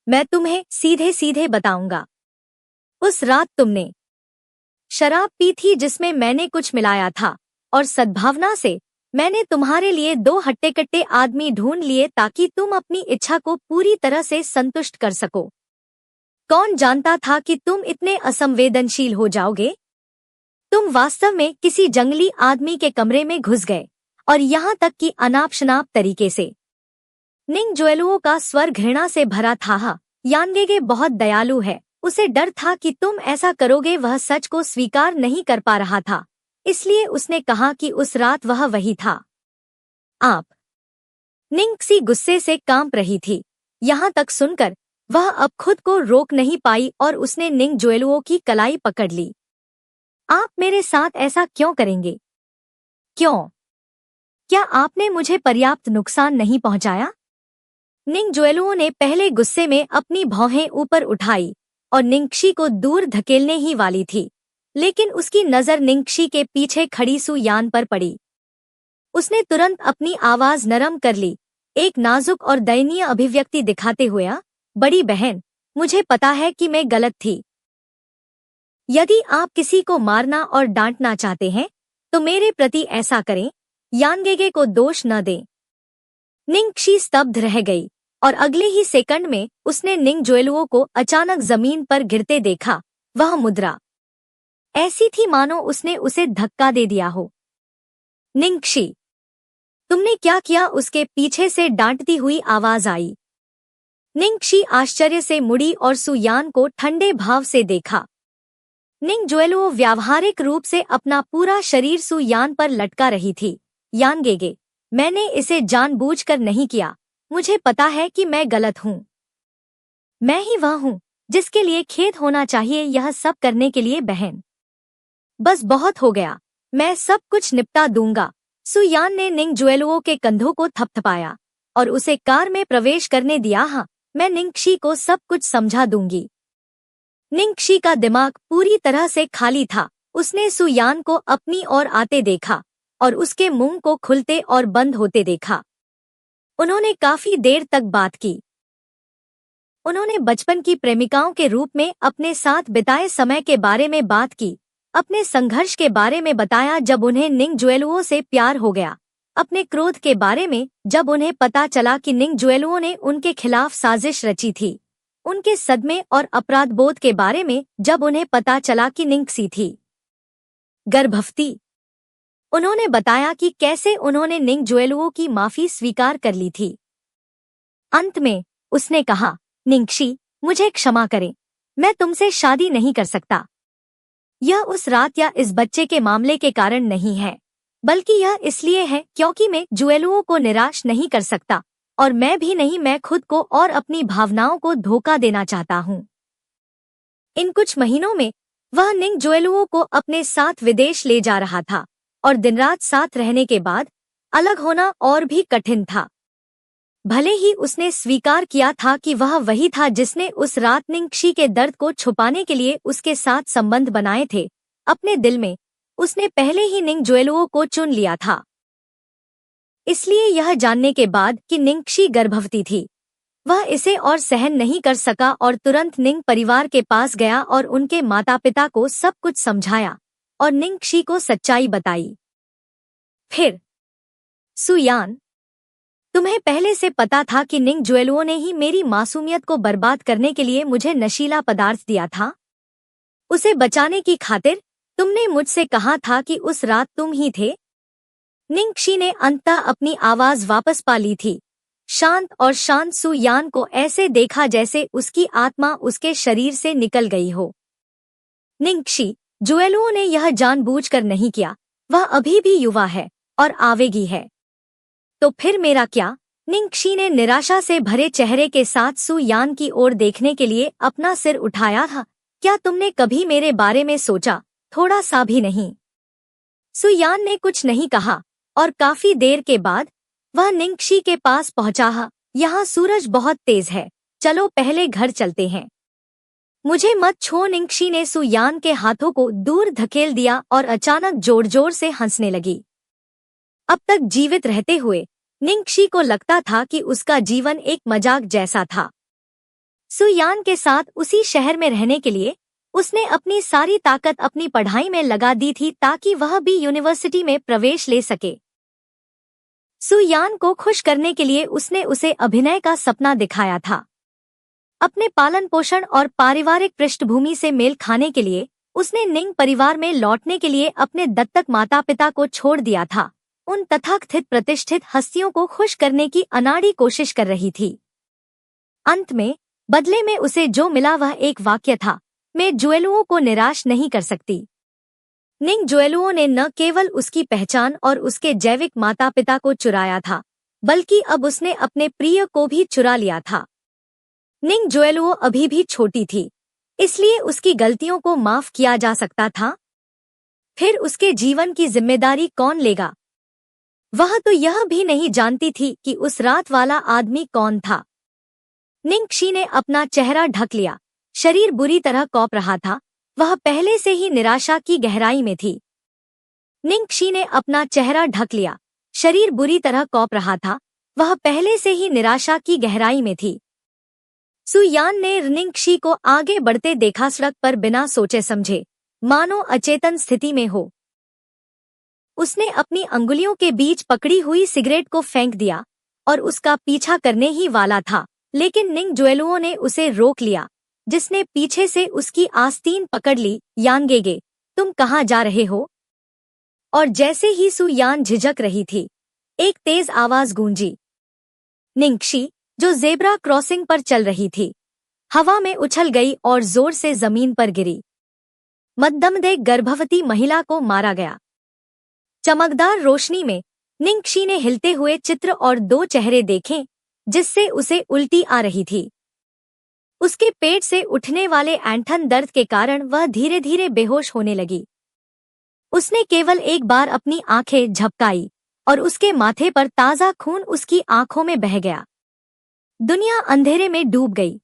मैं तुम्हें सीधे सीधे बताऊंगा। उस रात तुमने शराब पी थी जिसमें मैंने कुछ मिलाया था, और सद्भावना से मैंने तुम्हारे लिए 2 हट्टे-कट्टे आदमी ढूंढ लिए ताकि तुम अपनी इच्छा को पूरी तरह से संतुष्ट कर सको। कौन जानता था कि तुम इतने असंवेदनशील हो जाओगे? तुम वास्तव में किसी जंगली आदमी के कमरे में घुस गए, और यहाँ तक कि अनाप-शनाप तरीके से। निंग जोएलुओ का स्वर घृणा से भरा था। यानगेगे बहुत दयालु है, उसे डर था कि तुम ऐसा करोगे। वह सच को स्वीकार नहीं कर पा रहा था, इसलिए उसने कहा कि उस रात वह वही था। आप। निंगक्सी गुस्से से कांप रही थी। यहाँ तक सुनकर वह अब खुद को रोक नहीं पाई और उसने निंग जोएलुओ की कलाई पकड़ ली। आप मेरे साथ ऐसा क्यों करेंगे? क्यों? क्या आपने मुझे पर्याप्त नुकसान नहीं पहुंचाया? निंग जोएलुओ ने पहले गुस्से में अपनी भौहें ऊपर उठाई और निंगक्षी को दूर धकेलने ही वाली थी, लेकिन उसकी नजर निंगक्षी के पीछे खड़ी सु यान पर पड़ी। उसने तुरंत अपनी आवाज नरम कर ली, एक नाजुक और दयनीय अभिव्यक्ति दिखाते हुए, बड़ी बहन, मुझे पता है कि मैं गलत थी। यदि आप किसी को मारना और डांटना चाहते हैं तो मेरे प्रति ऐसा करें, यानगेगे को दोष न दें। निंगक्षी स्तब्ध रह गई और अगले ही सेकंड में उसने निंग जोएलुओ को अचानक जमीन पर गिरते देखा। वह मुद्रा ऐसी थी मानो उसने उसे धक्का दे दिया हो। निंगक्षी, तुमने क्या किया? उसके पीछे से डांटती हुई आवाज आई। निंगक्षी आश्चर्य से मुड़ी और सु यान को ठंडे भाव से देखा। निंग जोएलुओ व्यावहारिक रूप से अपना पूरा शरीर सु यान पर लटका रही थी। यानगेगे, मैंने इसे जानबूझकर नहीं किया। मुझे पता है कि मैं गलत हूँ। मैं ही वह हूँ जिसके लिए खेद होना चाहिए यह सब करने के लिए। बहन, बस बहुत हो गया, मैं सब कुछ निपटा दूंगा। सु यान ने निंग जोएलुओ के कंधों को थपथपाया और उसे कार में प्रवेश करने दिया। हाँ, मैं निंगक्षी को सब कुछ समझा दूंगी। निंगक्षी का दिमाग पूरी तरह से खाली था। उसने सु यान को अपनी ओर आते देखा और उसके मुंह को खुलते और बंद होते देखा। उन्होंने काफी देर तक बात की। उन्होंने बचपन की प्रेमिकाओं के रूप में अपने साथ बिताए समय के बारे में बात की, अपने संघर्ष के बारे में बताया जब उन्हें निंग जोएलुओ से प्यार हो गया, अपने क्रोध के बारे में जब उन्हें पता चला कि निंग जोएलुओ ने उनके खिलाफ साजिश रची थी, उनके सदमे और अपराधबोध के बारे में जब उन्हें पता चला कि निंगक्सी थी गर्भवती। उन्होंने बताया कि कैसे उन्होंने निंग जोएलुओ की माफी स्वीकार कर ली थी। अंत में उसने कहा, निंगक्षी, मुझे क्षमा करें, मैं तुमसे शादी नहीं कर सकता। यह उस रात या इस बच्चे के मामले के कारण नहीं है, बल्कि यह इसलिए है क्योंकि मैं जोएलुओ को निराश नहीं कर सकता, और मैं भी नहीं। मैं खुद को और अपनी भावनाओं को धोखा देना चाहता हूँ। इन कुछ महीनों में वह निंग जोएलुओ को अपने साथ विदेश ले जा रहा था, और दिनरात साथ रहने के बाद अलग होना और भी कठिन था। भले ही उसने स्वीकार किया था कि वह वही था जिसने उस रात निंगक्षी के दर्द को छुपाने के लिए उसके साथ संबंध बनाए थे, अपने दिल में उसने पहले ही निंग जोएलुओ को चुन लिया था। इसलिए यह जानने के बाद कि निंगक्षी गर्भवती थी, वह इसे और सहन नहीं कर सका और तुरंत निंग परिवार के पास गया और उनके माता पिता को सब कुछ समझाया और निंगक्षी को सच्चाई बताई। फिर, सु यान, तुम्हें पहले से पता था कि निंग जोएलुओ ने ही मेरी मासूमियत को बर्बाद करने के लिए मुझे नशीला पदार्थ दिया था। उसे बचाने की खातिर तुमने मुझसे कहा था कि उस रात तुम ही थे। निंगक्षी ने अंततः अपनी आवाज वापस पा ली थी। शांत और शांत सु यान को ऐसे देखा जैसे उसकी आत्मा उसके शरीर से निकल गई हो। निंगक्षी, जोएलुओ ने यह जानबूझकर नहीं किया। वह अभी भी युवा है और आवेगी है। तो फिर मेरा क्या? निंगक्षी ने निराशा से भरे चेहरे के साथ सु यान की ओर देखने के लिए अपना सिर उठाया था। क्या तुमने कभी मेरे बारे में सोचा? थोड़ा सा भी नहीं। सु यान ने कुछ नहीं कहा और काफी देर के बाद वह निंगक्षी के पास पहुंचा। यहाँ सूरज बहुत तेज है, चलो पहले घर चलते हैं। मुझे मत छो। निंगक्षी ने सु यान के हाथों को दूर धकेल दिया और अचानक जोर जोर से हंसने लगी। अब तक जीवित रहते हुए निंगक्षी को लगता था कि उसका जीवन एक मजाक जैसा था। सुयान के साथ उसी शहर में रहने के लिए उसने अपनी सारी ताकत अपनी पढ़ाई में लगा दी थी ताकि वह भी यूनिवर्सिटी में प्रवेश ले सके। सुयान को खुश करने के लिए उसने उसे अभिनय का सपना दिखाया था। अपने पालन पोषण और पारिवारिक पृष्ठभूमि से मेल खाने के लिए उसने निंग परिवार में लौटने के लिए अपने दत्तक माता पिता को छोड़ दिया था। उन तथाकथित प्रतिष्ठित हस्तियों को खुश करने की अनाड़ी कोशिश कर रही थी। अंत में बदले में उसे जो मिला वह एक वाक्य था, मैं जुएलुओं को निराश नहीं कर सकती। निंग जुएलुओं ने न केवल उसकी पहचान और उसके जैविक माता पिता को चुराया था, बल्कि अब उसने अपने प्रिय को भी चुरा लिया था। निंग जुएलुओ अभी भी छोटी थी, इसलिए उसकी गलतियों को माफ किया जा सकता था। फिर उसके जीवन की जिम्मेदारी कौन लेगा? वह तो यह भी नहीं जानती थी कि उस रात वाला आदमी कौन था। निंगक्षी ने अपना चेहरा ढक लिया। शरीर बुरी तरह कौप रहा था। वह पहले से ही निराशा की गहराई में थी। निंगक्षी ने अपना चेहरा ढक लिया। शरीर बुरी तरह कौप रहा था। वह पहले से ही निराशा की गहराई में थी। सुयान ने निंगक्षी को आगे बढ़ते देखा, सड़क पर बिना सोचे समझे, मानो अचेतन स्थिति में हो। उसने अपनी अंगुलियों के बीच पकड़ी हुई सिगरेट को फेंक दिया और उसका पीछा करने ही वाला था, लेकिन निंग जुएलुओं ने उसे रोक लिया, जिसने पीछे से उसकी आस्तीन पकड़ ली। यांगेगे, तुम कहाँ जा रहे हो? और जैसे ही सुयान झिझक रही थी, एक तेज आवाज गूंजी। निंगक्षी, जो जेब्रा क्रॉसिंग पर चल रही थी, हवा में उछल गई और जोर से जमीन पर गिरी। मद्दमदे गर्भवती महिला को मारा गया। चमकदार रोशनी में निंगक्षी ने हिलते हुए चित्र और 2 चेहरे देखे, जिससे उसे उल्टी आ रही थी। उसके पेट से उठने वाले ऐंठन दर्द के कारण वह धीरे धीरे बेहोश होने लगी। उसने केवल एक बार अपनी आंखें झपकाई और उसके माथे पर ताजा खून उसकी आंखों में बह गया। दुनिया अंधेरे में डूब गई।